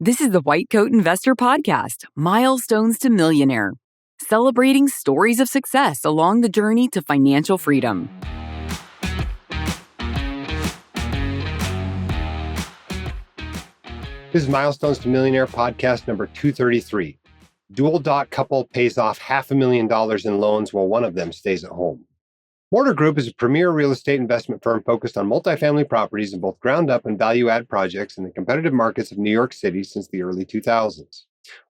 This is the White Coat Investor Podcast, Milestones to Millionaire, celebrating stories of success along the journey to financial freedom. This is Milestones to Millionaire podcast number 233. Dual dot couple pays off $500,000 in loans while one of them stays at home. Mortar Group is a premier real estate investment firm focused on multifamily properties in both ground-up and value-add projects in the competitive markets of New York City since the early 2000s.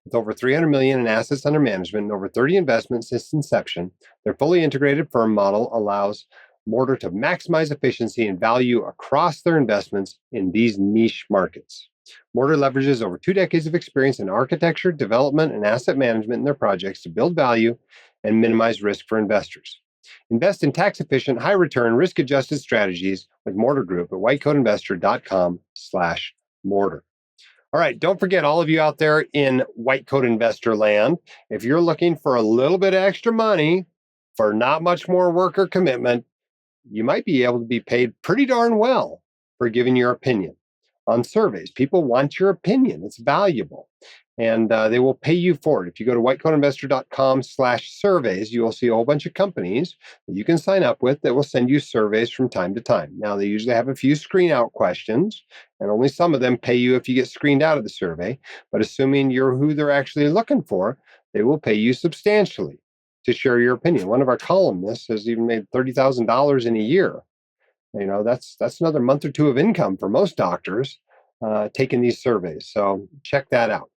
With over $300 million in assets under management and over 30 investments since inception, their fully integrated firm model allows Mortar to maximize efficiency and value across their investments in these niche markets. Mortar leverages over 2 decades of experience in architecture, development, and asset management in their projects to build value and minimize risk for investors. Invest in tax-efficient, high-return, risk-adjusted strategies with Mortar Group at whitecoatinvestor.com/mortar. All right, don't forget, all of you out there in White Coat Investor land, if you're looking for a little bit of extra money for not much more work or commitment, you might be able to be paid pretty darn well for giving your opinion on surveys. People want your opinion. It's valuable. And they will pay you for it. If you go to whitecoatinvestor.com/surveys, you will see a whole bunch of companies that you can sign up with that will send you surveys from time to time. Now, they usually have a few screen out questions, and only some of them pay you if you get screened out of the survey. But assuming you're who they're actually looking for, they will pay you substantially to share your opinion. One of our columnists has even made $30,000 in a year. You know, that's another month or two of income for most doctors taking these surveys. So check that out.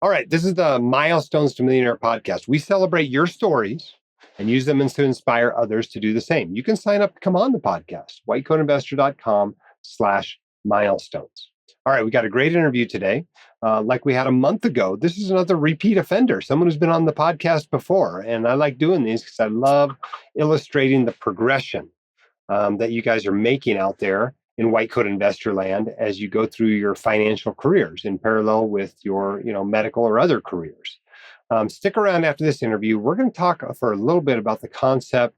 All right, this is the Milestones to Millionaire podcast. We celebrate your stories and use them to inspire others to do the same. You can sign up to come on the podcast, whitecoatinvestor.com/milestones. All right, we got a great interview today. Like we had a month ago, this is another repeat offender, someone who's been on the podcast before. And I like doing these because I love illustrating the progression that you guys are making out there in White Coat Investor land as you go through your financial careers in parallel with your, medical or other careers. Stick around after this interview. We're going to talk for a little bit about the concept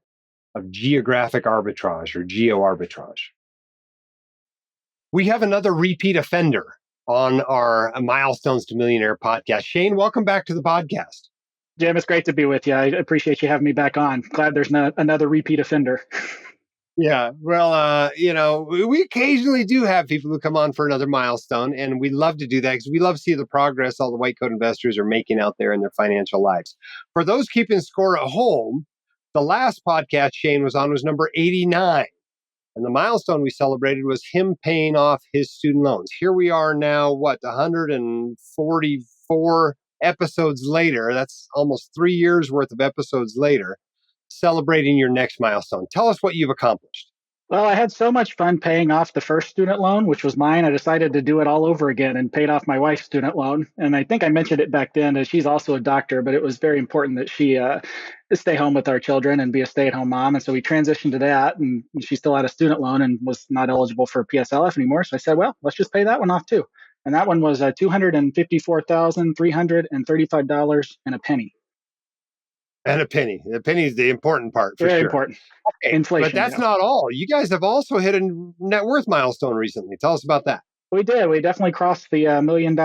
of geographic arbitrage or geo arbitrage. We have another repeat offender on our Milestones to Millionaire podcast. Shane, welcome back to the podcast. Jim, it's great to be with you. I appreciate you having me back on. Glad there's not another repeat offender. Yeah, well, we occasionally do have people who come on for another milestone, and we love to do that because we love to see the progress all the White Coat investors are making out there in their financial lives. For those keeping score at home, the last podcast Shane was on was number 89, and the milestone we celebrated was him paying off his student loans. Here we are now, 144 episodes later. That's almost 3 years worth of episodes later, celebrating your next milestone. Tell us what you've accomplished. Well, I had so much fun paying off the first student loan, which was mine. I decided to do it all over again and paid off my wife's student loan. And I think I mentioned it back then, as she's also a doctor, but it was very important that she stay home with our children and be a stay-at-home mom. And so we transitioned to that, and she still had a student loan and was not eligible for PSLF anymore. So I said, well, let's just pay that one off too. And that one was $254,335 and a penny. And a penny. The penny is the important part, for Very sure. important. Okay, Inflation. but that's not all. You guys have also hit a net worth milestone recently. Tell us about that. We did. We definitely crossed the $1 million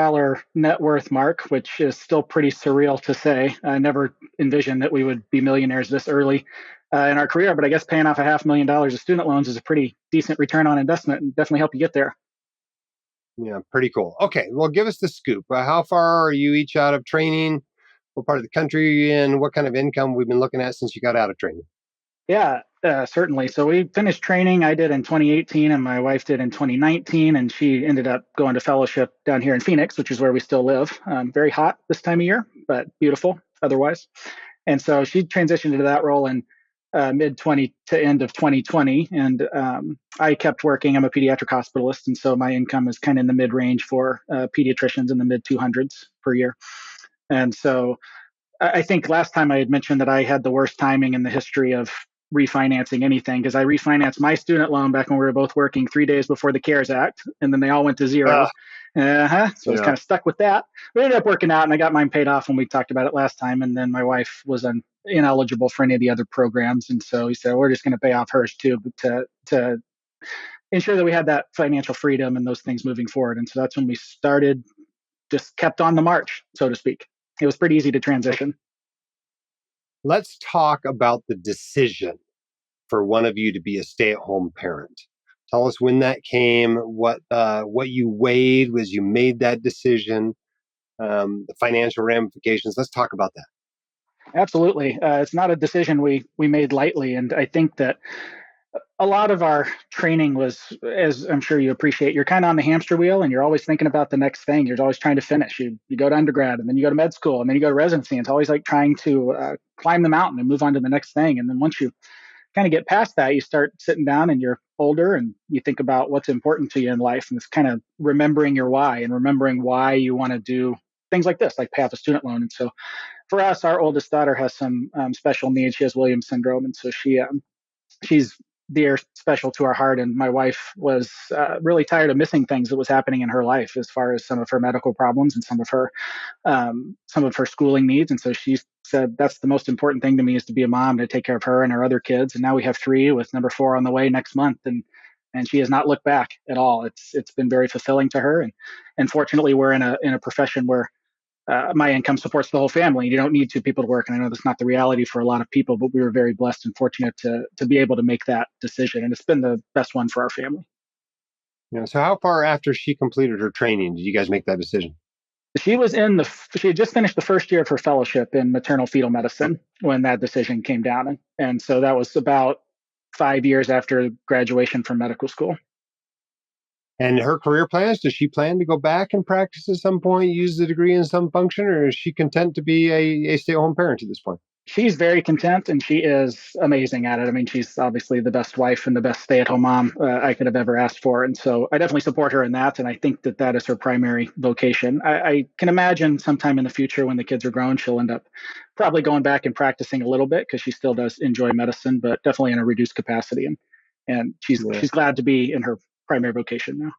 net worth mark, which is still pretty surreal to say. I never envisioned that we would be millionaires this early in our career, but I guess paying off $500,000 of student loans is a pretty decent return on investment and definitely help you get there. Yeah, pretty cool. Okay, well, give us the scoop. How far are you each out of training? What part of the country are you in? What kind of income we've been looking at since you got out of training? Yeah, certainly. So we finished training. I did in 2018 and my wife did in 2019. And she ended up going to fellowship down here in Phoenix, which is where we still live. Very hot this time of year, but beautiful otherwise. And so she transitioned into that role in mid-20 to end of 2020. And I kept working. I'm a pediatric hospitalist. And so my income is kind of in the mid-range for pediatricians in the mid-200s per year. And so I think last time I had mentioned that I had the worst timing in the history of refinancing anything, because I refinanced my student loan back when we were both working 3 days before the CARES Act, and then they all went to zero. So I was kind of stuck with that. We ended up working out, and I got mine paid off when we talked about it last time. And then my wife was ineligible for any of the other programs. And so he said, we're just going to pay off hers too, but to ensure that we had that financial freedom and those things moving forward. And so that's when we started just kept on the march, so to speak. It was pretty easy to transition. Let's talk about the decision for one of you to be a stay-at-home parent. Tell us when that came, what you weighed as you made that decision, the financial ramifications. Let's talk about that. Absolutely. It's not a decision we made lightly. And I think that a lot of our training was, as I'm sure you appreciate, you're kind of on the hamster wheel and you're always thinking about the next thing. You're always trying to finish. You go to undergrad and then you go to med school and then you go to residency. And it's always like trying to climb the mountain and move on to the next thing. And then once you kind of get past that, you start sitting down and you're older and you think about what's important to you in life. And it's kind of remembering your why and remembering why you want to do things like this, like pay off a student loan. And so for us, our oldest daughter has some special needs. She has Williams syndrome. And so she's dear, special to our heart. And my wife was really tired of missing things that was happening in her life as far as some of her medical problems and some of her schooling needs. And so she said, that's the most important thing to me, is to be a mom, to take care of her and our other kids. And now we have 3 with number 4 on the way next month. And she has not looked back at all. It's been very fulfilling to her. And fortunately, we're in a profession where my income supports the whole family. You don't need 2 people to work. And I know that's not the reality for a lot of people, but we were very blessed and fortunate to be able to make that decision. And it's been the best one for our family. So how far after she completed her training did you guys make that decision? She had just finished the first year of her fellowship in maternal fetal medicine when that decision came down. And so that was about 5 years after graduation from medical school. And her career plans, does she plan to go back and practice at some point, use the degree in some function, or is she content to be a stay-at-home parent at this point? She's very content and she is amazing at it. I mean, she's obviously the best wife and the best stay-at-home mom I could have ever asked for. And so I definitely support her in that. And I think that is her primary vocation. I can imagine sometime in the future when the kids are grown, she'll end up probably going back and practicing a little bit because she still does enjoy medicine, but definitely in a reduced capacity. And she's glad to be in her primary vocation now.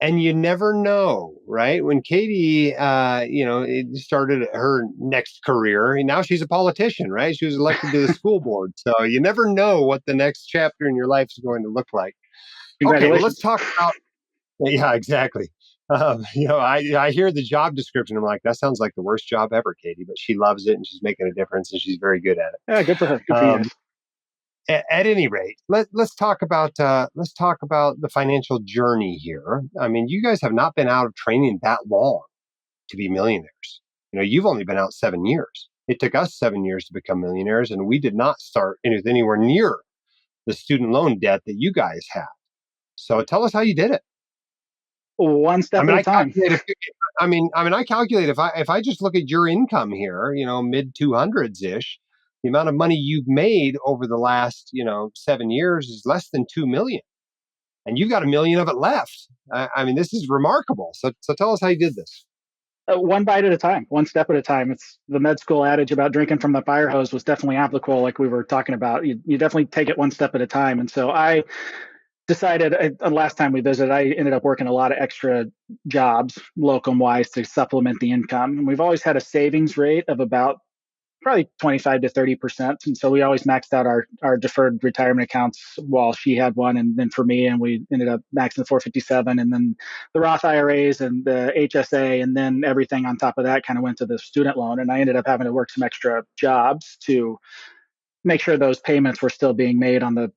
And you never know, right? When Katie, started her next career, and now she's a politician, right? She was elected to the school board. So you never know what the next chapter in your life is going to look like. Okay, well, let's talk about, yeah, exactly. I hear the job description. I'm like, that sounds like the worst job ever, Katie, but she loves it and she's making a difference and she's very good at it. Yeah, good for her. Good for you guys. At any rate, let's talk about the financial journey here. I mean, you guys have not been out of training that long to be millionaires. You've only been out 7 years. It took us 7 years to become millionaires, and we did not start anywhere near the student loan debt that you guys have. So tell us how you did it. One step at a time. I calculate if I just look at your income here, mid 200s ish. The amount of money you've made over the last, 7 years is less than 2 million. And you've got $1 million of it left. This is remarkable. So tell us how you did this. One bite at a time, one step at a time. It's the med school adage about drinking from the fire hose was definitely applicable, like we were talking about. You definitely take it one step at a time. And so I decided, last time we visited, I ended up working a lot of extra jobs, locum wise, to supplement the income. And we've always had a savings rate of about probably 25 to 30%. And so we always maxed out our deferred retirement accounts while she had one. And then for me, and we ended up maxing the 457 and then the Roth IRAs and the HSA. And then everything on top of that kind of went to the student loan. And I ended up having to work some extra jobs to make sure those payments were still being made on the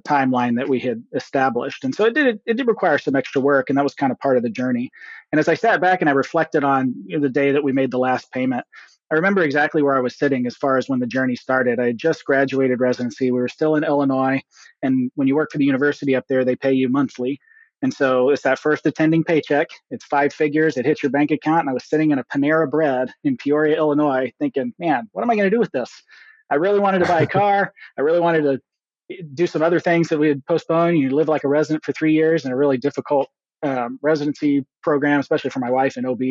timeline that we had established. And so it did require some extra work. And that was kind of part of the journey. And as I sat back and I reflected on the day that we made the last payment, I remember exactly where I was sitting as far as when the journey started. I had just graduated residency. We were still in Illinois. And when you work for the university up there, they pay you monthly. And so it's that first attending paycheck. It's 5 figures. It hits your bank account. And I was sitting in a Panera Bread in Peoria, Illinois, thinking, man, what am I going to do with this? I really wanted to buy a car. I really wanted to do some other things that we had postponed. You live like a resident for 3 years in a really difficult residency program, especially for my wife in OB.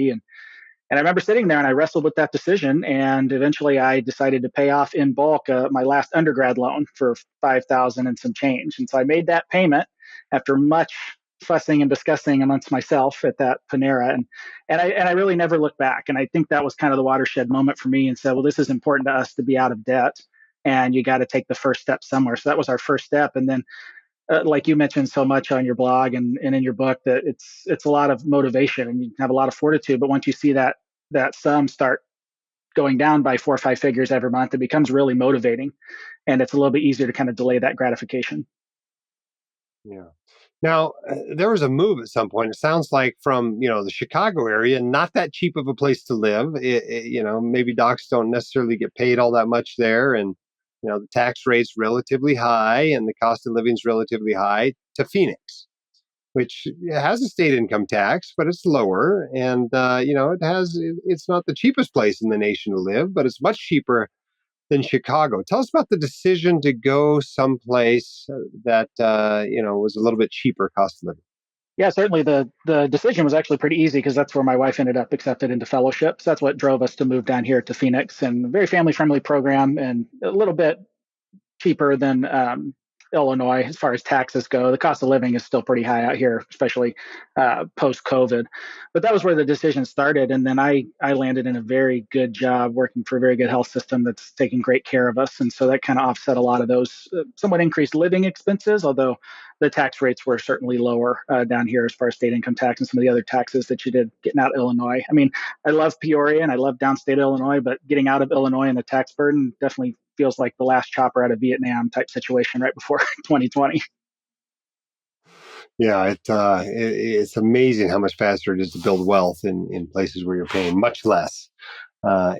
And I remember sitting there and I wrestled with that decision. And eventually I decided to pay off in bulk my last undergrad loan for $5,000 and some change. And so I made that payment after much fussing and discussing amongst myself at that Panera. And I really never looked back. And I think that was kind of the watershed moment for me, and said, well, this is important to us to be out of debt. And you got to take the first step somewhere. So that was our first step. And then like you mentioned so much on your blog and in your book, that it's a lot of motivation and you have a lot of fortitude. But once you see that sum start going down by 4 or 5 figures every month, it becomes really motivating, and it's a little bit easier to kind of delay that gratification. Yeah. Now, there was a move at some point. It sounds like from the Chicago area, not that cheap of a place to live. Maybe docs don't necessarily get paid all that much there, and the tax rate's relatively high, and the cost of living is relatively high. To Phoenix, which has a state income tax, but it's lower, and it's not the cheapest place in the nation to live, but it's much cheaper than Chicago. Tell us about the decision to go someplace that was a little bit cheaper cost of living. Yeah, certainly the decision was actually pretty easy because that's where my wife ended up accepted into fellowship. So that's what drove us to move down here to Phoenix, and a very family friendly program and a little bit cheaper than Illinois as far as taxes go. The cost of living is still pretty high out here, especially post COVID. But that was where the decision started. And then I landed in a very good job working for a very good health system that's taking great care of us. And so that kind of offset a lot of those somewhat increased living expenses, although the tax rates were certainly lower down here as far as state income tax and some of the other taxes that you did getting out of Illinois. I mean, I love Peoria and I love downstate Illinois, but getting out of Illinois and the tax burden definitely feels like the last chopper out of Vietnam type situation right before 2020. Yeah, it's amazing how much faster it is to build wealth in places where you're paying much less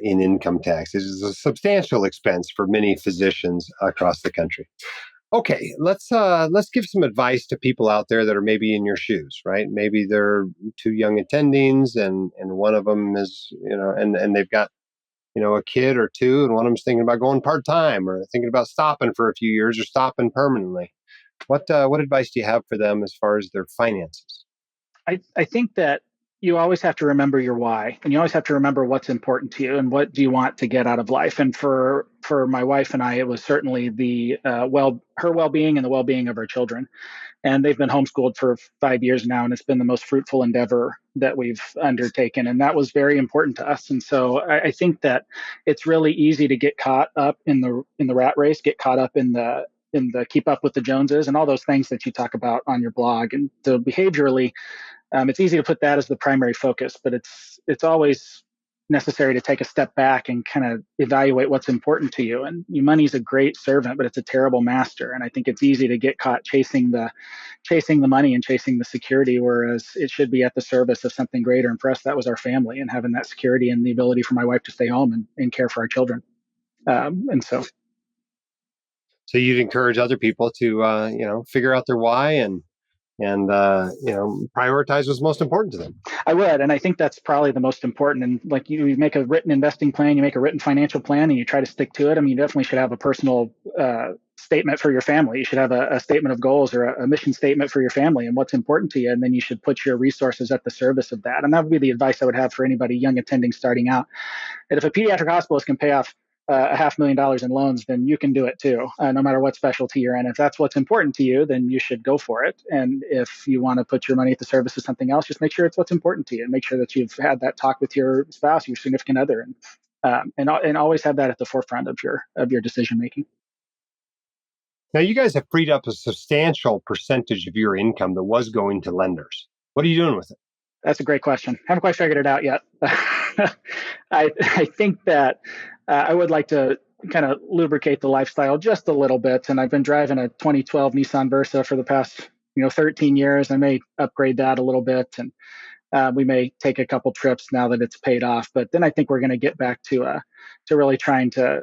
in income tax. It is a substantial expense for many physicians across the country. Okay, let's give some advice to people out there that are maybe in your shoes, right? Maybe they're two young attendings, and one of them is and they've got a kid or two, and one of them's thinking about going part time or thinking about stopping for a few years or stopping permanently. What advice do you have for them as far as their finances? I think that you always have to remember your why, and you always have to remember what's important to you and what do you want to get out of life. And for my wife and I, it was certainly the her well-being and the well-being of our children. And they've been homeschooled for 5 years now, and it's been the most fruitful endeavor that we've undertaken. And that was very important to us. And so I think that it's really easy to get caught up in the rat race, get caught up in the keep up with the Joneses and all those things that you talk about on your blog. And so behaviorally, it's easy to put that as the primary focus, but it's always necessary to take a step back and kind of evaluate what's important to you. And money is a great servant, but it's a terrible master. And I think it's easy to get caught chasing the money and chasing the security, whereas it should be at the service of something greater. And for us, that was our family and having that security and the ability for my wife to stay home and care for our children. And so So you'd encourage other people to figure out their why and prioritize what's most important to them. I would, and I think that's probably the most important. And like you make a written investing plan, you make a written financial plan, and you try to stick to it. I mean, you definitely should have a personal statement for your family. You should have a statement of goals or a mission statement for your family and what's important to you, and then you should put your resources at the service of that. And that would be the advice I would have for anybody young attending starting out. And if a pediatric hospitalist can pay off $500,000 in loans, then you can do it too, no matter what specialty you're in. If that's what's important to you, then you should go for it. And if you want to put your money at the service of something else, just make sure it's what's important to you, and make sure that you've had that talk with your spouse, your significant other, and always have that at the forefront of your decision making. Now, you guys have freed up a substantial percentage of your income that was going to lenders. What are you doing with it? That's a great question. Haven't quite figured it out yet. I think that I would like to kind of lubricate the lifestyle just a little bit. And I've been driving a 2012 Nissan Versa for the past 13 years. I may upgrade that a little bit, and we may take a couple trips now that it's paid off. But then I think we're going to get back to really trying to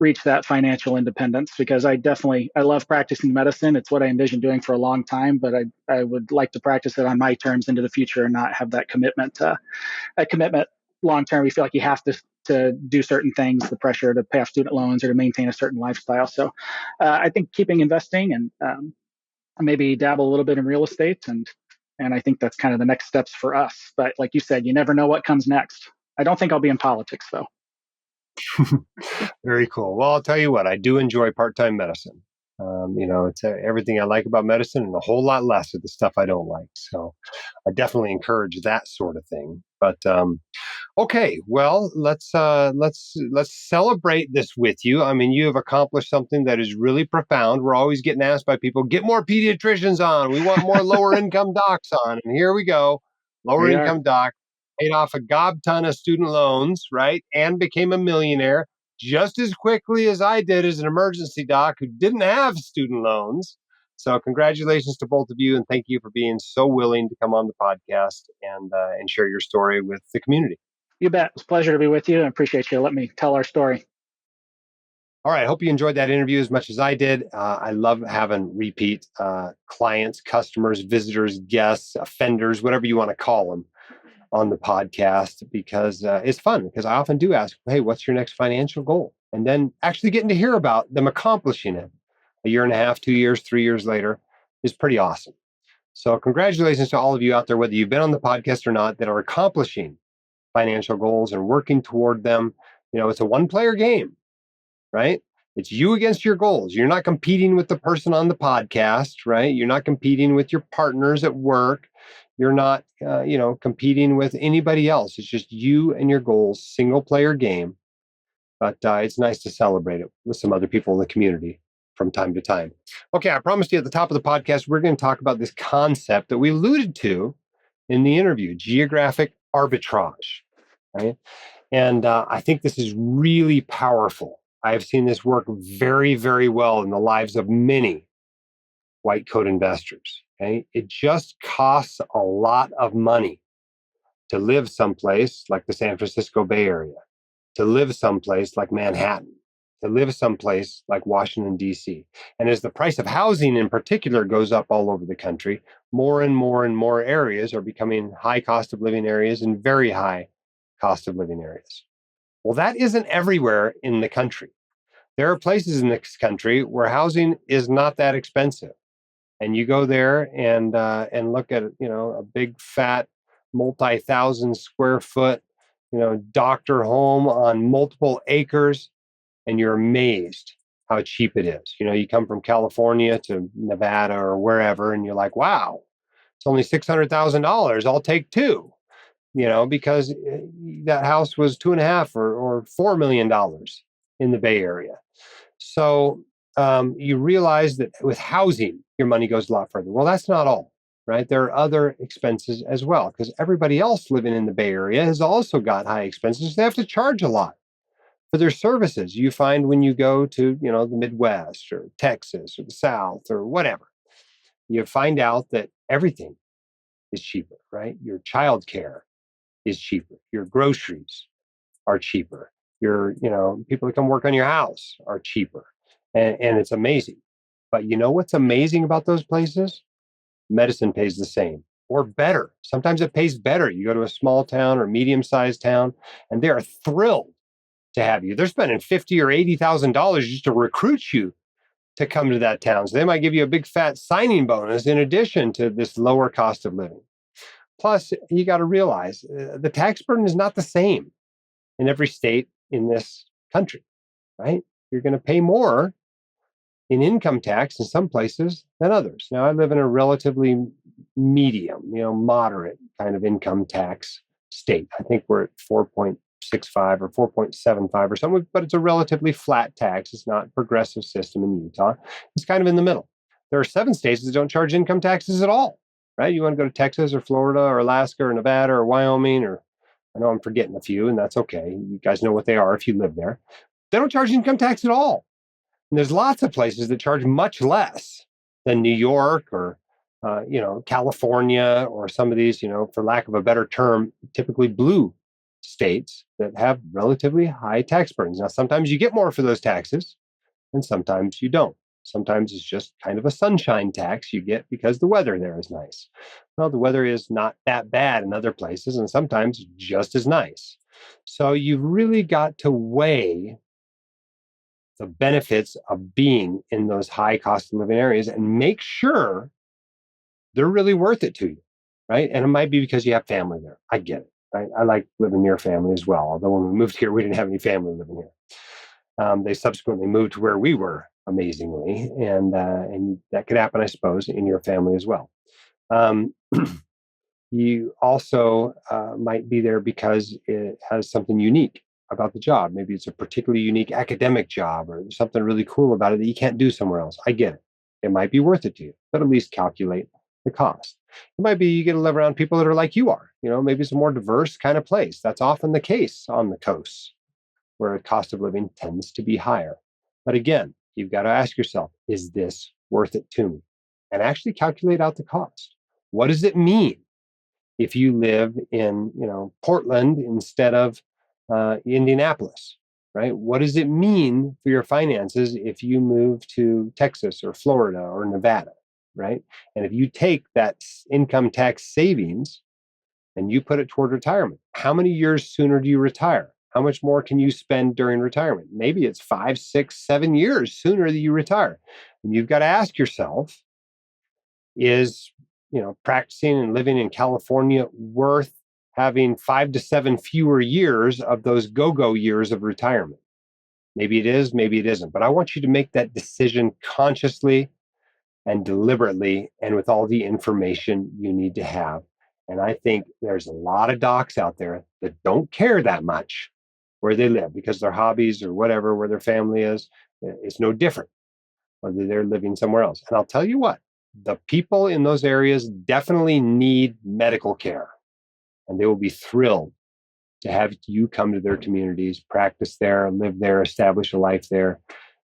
reach that financial independence, because I love practicing medicine. It's what I envision doing for a long time, but I would like to practice it on my terms into the future and not have that commitment long term. We feel like you have to do certain things, the pressure to pay off student loans or to maintain a certain lifestyle. So I think keeping investing and maybe dabble a little bit in real estate, and I think that's kind of the next steps for us. But like you said, you never know what comes next. I don't think I'll be in politics though. Very cool. Well, I'll tell you what, I do enjoy part-time medicine. It's everything I like about medicine and a whole lot less of the stuff I don't like. So I definitely encourage that sort of thing. But okay, well, let's celebrate this with you. I mean, you have accomplished something that is really profound. We're always getting asked by people, get more pediatricians on. We want more lower income docs on. And here we go. Here Lower you are. income doc paid off a gob ton of student loans, right? And became a millionaire just as quickly as I did as an emergency doc who didn't have student loans. So congratulations to both of you, and thank you for being so willing to come on the podcast and share your story with the community. You bet. It's a pleasure to be with you. I appreciate you letting me tell our story. All right. I hope you enjoyed that interview as much as I did. I love having repeat clients, customers, visitors, guests, offenders, whatever you want to call them on the podcast because it's fun. Because I often do ask, hey, what's your next financial goal? And then actually getting to hear about them accomplishing it a year and a half, 2 years, 3 years later is pretty awesome. So congratulations to all of you out there, whether you've been on the podcast or not, that are accomplishing financial goals and working toward them. It's a one-player game, right? It's you against your goals. You're not competing with the person on the podcast, right? You're not competing with your partners at work. You're not, competing with anybody else. It's just you and your goals, single-player game. But it's nice to celebrate it with some other people in the community from time to time. Okay, I promised you at the top of the podcast, we're going to talk about this concept that we alluded to in the interview, geographic arbitrage, right? And I think this is really powerful. I have seen this work very, very well in the lives of many white coat investors. Okay, it just costs a lot of money to live someplace like the San Francisco Bay Area, to live someplace like Manhattan, to live someplace like Washington, D.C. And as the price of housing in particular goes up all over the country, more and more and more areas are becoming high cost of living areas and very high cost of living areas. Well, that isn't everywhere in the country. There are places in this country where housing is not that expensive. And you go there and look at, a big fat multi-thousand square foot, doctor home on multiple acres, and you're amazed how cheap it is. You come from California to Nevada or wherever, and you're like, wow, it's only $600,000. I'll take two, because that house was 2.5 or $4 million in the Bay Area. So you realize that with housing, your money goes a lot further. Well, that's not all, right? There are other expenses as well, because everybody else living in the Bay Area has also got high expenses. They have to charge a lot for their services. You find when you go to, the Midwest or Texas or the South or whatever, you find out that everything is cheaper, right? Your childcare is cheaper. Your groceries are cheaper. Your, people that come work on your house are cheaper. And it's amazing. But you know what's amazing about those places? Medicine pays the same or better. Sometimes it pays better. You go to a small town or medium-sized town, and they are thrilled to have you. They're spending $50,000 or $80,000 just to recruit you to come to that town. So they might give you a big fat signing bonus in addition to this lower cost of living. Plus, you got to realize the tax burden is not the same in every state in this country, right? You're going to pay more in income tax in some places than others. Now, I live in a relatively medium, moderate kind of income tax state. I think we're at 4.65 or 4.75 or something, but it's a relatively flat tax. It's not a progressive system in Utah. It's kind of in the middle. There are 7 states that don't charge income taxes at all, right? You want to go to Texas or Florida or Alaska or Nevada or Wyoming, or I know I'm forgetting a few, and that's okay. You guys know what they are if you live there. They don't charge income tax at all. And there's lots of places that charge much less than New York or, California or some of these, for lack of a better term, typically blue states that have relatively high tax burdens. Now, sometimes you get more for those taxes and sometimes you don't. Sometimes it's just kind of a sunshine tax you get because the weather there is nice. Well, the weather is not that bad in other places and sometimes just as nice. So you've really got to weigh the benefits of being in those high cost of living areas and make sure they're really worth it to you, right? And it might be because you have family there. I get it, right? I like living near family as well. Although when we moved here, we didn't have any family living here. They subsequently moved to where we were, amazingly, and that could happen, I suppose, in your family as well. You also might be there because it has something unique about the job. Maybe it's a particularly unique academic job, or there's something really cool about it that you can't do somewhere else. I get it. It might be worth it to you, but at least calculate the cost. It might be you get to live around people that are like you are. Maybe it's a more diverse kind of place. That's often the case on the coast, where the cost of living tends to be higher. But again, you've got to ask yourself, is this worth it to me? And actually calculate out the cost. What does it mean if you live in, Portland instead of Indianapolis, right? What does it mean for your finances if you move to Texas or Florida or Nevada, right? And if you take that income tax savings and you put it toward retirement, how many years sooner do you retire? How much more can you spend during retirement? Maybe it's 5, 6, 7 years sooner that you retire. And you've got to ask yourself, is practicing and living in California worth having 5 to 7 fewer years of those go-go years of retirement? Maybe it is, maybe it isn't. But I want you to make that decision consciously and deliberately and with all the information you need to have. And I think there's a lot of docs out there that don't care that much where they live because their hobbies or whatever, where their family is, it's no different whether they're living somewhere else. And I'll tell you what, the people in those areas definitely need medical care, and they will be thrilled to have you come to their communities, practice there, live there, establish a life there,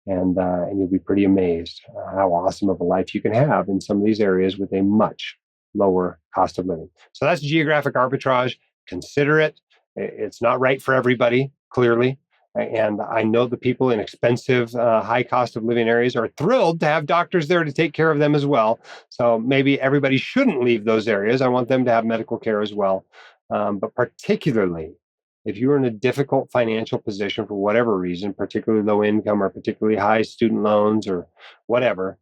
and you'll be pretty amazed how awesome of a life you can have in some of these areas with a much lower cost of living. So that's geographic arbitrage. Consider it. It's not right for everybody, clearly. And I know the people in expensive, high cost of living areas are thrilled to have doctors there to take care of them as well. So maybe everybody shouldn't leave those areas. I want them to have medical care as well. But particularly if you're in a difficult financial position for whatever reason, particularly low income or particularly high student loans or whatever,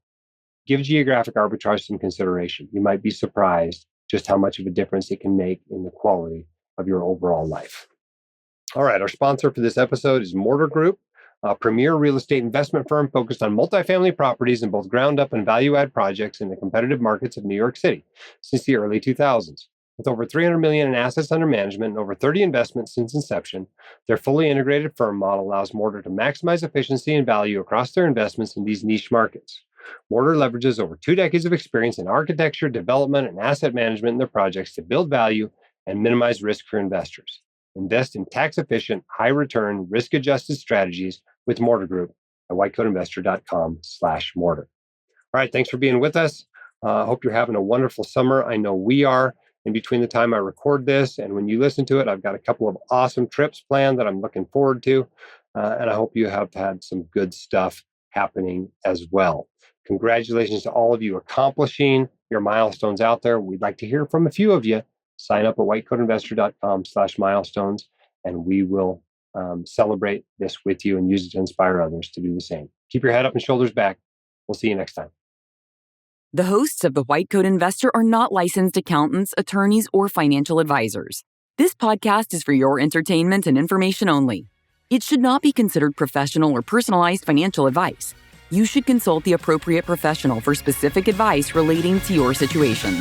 give geographic arbitrage some consideration. You might be surprised just how much of a difference it can make in the quality of your overall life. All right, our sponsor for this episode is Mortar Group, a premier real estate investment firm focused on multifamily properties in both ground-up and value-add projects in the competitive markets of New York City since the early 2000s. With over $300 million in assets under management and over 30 investments since inception, their fully integrated firm model allows Mortar to maximize efficiency and value across their investments in these niche markets. Mortar leverages over 2 decades of experience in architecture, development, and asset management in their projects to build value and minimize risk for investors. Invest in tax-efficient, high-return, risk-adjusted strategies with Mortar Group at whitecoatinvestor.com/mortar. All right, thanks for being with us. Hope you're having a wonderful summer. I know we are. In between the time I record this and when you listen to it, I've got a couple of awesome trips planned that I'm looking forward to. And I hope you have had some good stuff happening as well. Congratulations to all of you accomplishing your milestones out there. We'd like to hear from a few of you. Sign up at whitecoatinvestor.com/milestones, and we will celebrate this with you and use it to inspire others to do the same. Keep your head up and shoulders back. We'll see you next time. The hosts of The White Coat Investor are not licensed accountants, attorneys, or financial advisors. This podcast is for your entertainment and information only. It should not be considered professional or personalized financial advice. You should consult the appropriate professional for specific advice relating to your situation.